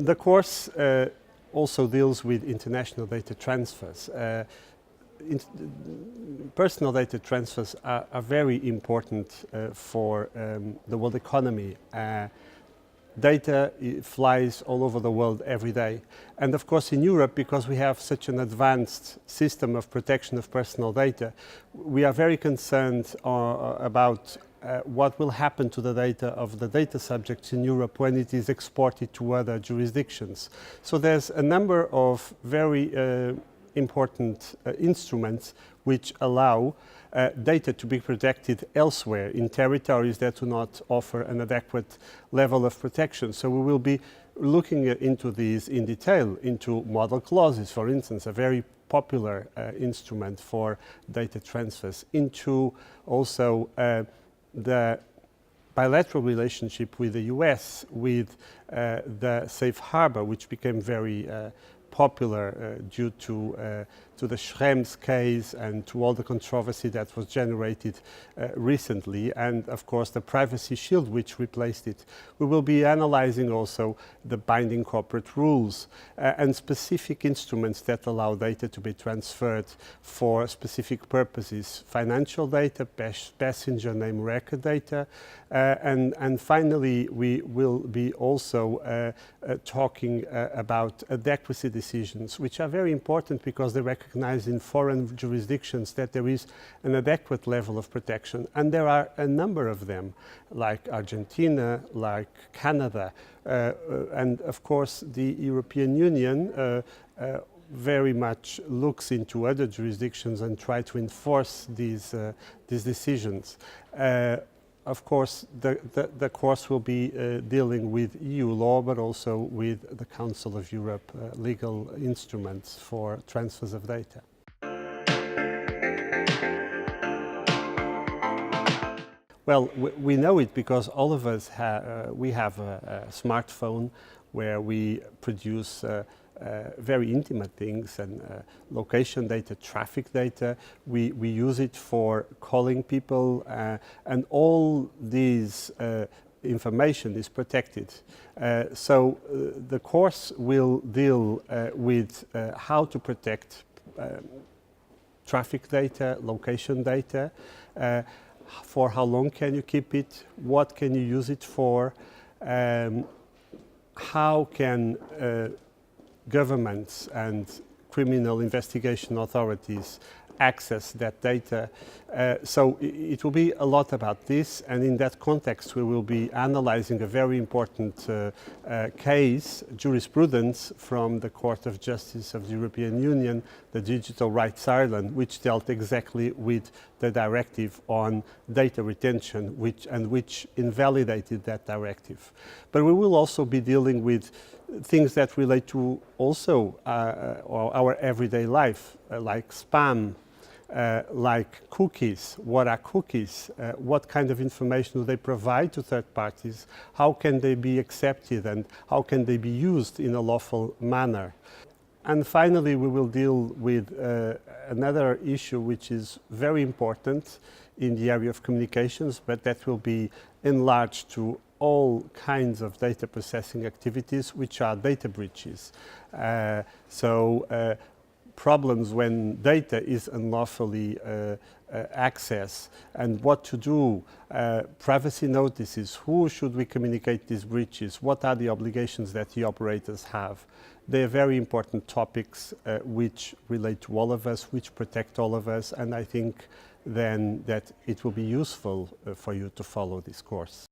The course also deals with international data transfers. Personal data transfers are very important for the world economy. Data flies all over the world every day. And of course in Europe, because we have such an advanced system of protection of personal data, we are very concerned about what will happen to the data of the data subjects in Europe when it is exported to other jurisdictions. So there's a number of very important instruments which allow data to be protected elsewhere in territories that do not offer an adequate level of protection. So we will be looking into these in detail, into model clauses, for instance, a very popular instrument for data transfers, into also the bilateral relationship with the US, with the safe harbor, which became very popular due to the Schrems case and to all the controversy that was generated recently, and of course the privacy shield which replaced it. We will be analyzing also the binding corporate rules and specific instruments that allow data to be transferred for specific purposes: financial data, passenger name record data, and finally we will be also talking about adequacy decisions, which are very important because they recognize in foreign jurisdictions that there is an adequate level of protection. And there are a number of them, like Argentina, like Canada, and of course the European Union very much looks into other jurisdictions and try to enforce these decisions. Of course, the course will be dealing with EU law, but also with the Council of Europe legal instruments for transfers of data. Well, we know it because all of us we have a smartphone where we produce very intimate things, and location data, traffic data. We use it for calling people, and all these information is protected. So the course will deal with how to protect traffic data, location data, for how long can you keep it, what can you use it for, how can governments and criminal investigation authorities access that data. So it will be a lot about this, and in that context we will be analyzing a very important case, jurisprudence from the Court of Justice of the European Union, the Digital Rights Ireland, which dealt exactly with the directive on data retention, which invalidated that directive. But we will also be dealing with things that relate to also our everyday life, like spam, like cookies. What are cookies? What kind of information do they provide to third parties? How can they be accepted, and how can they be used in a lawful manner? And finally, we will deal with another issue which is very important in the area of communications, but that will be enlarged to all kinds of data processing activities, which are data breaches. Problems when data is unlawfully accessed, and what to do, privacy notices, who should we communicate these breaches, what are the obligations that the operators have. They are very important topics which relate to all of us, which protect all of us, and I think then that it will be useful for you to follow this course.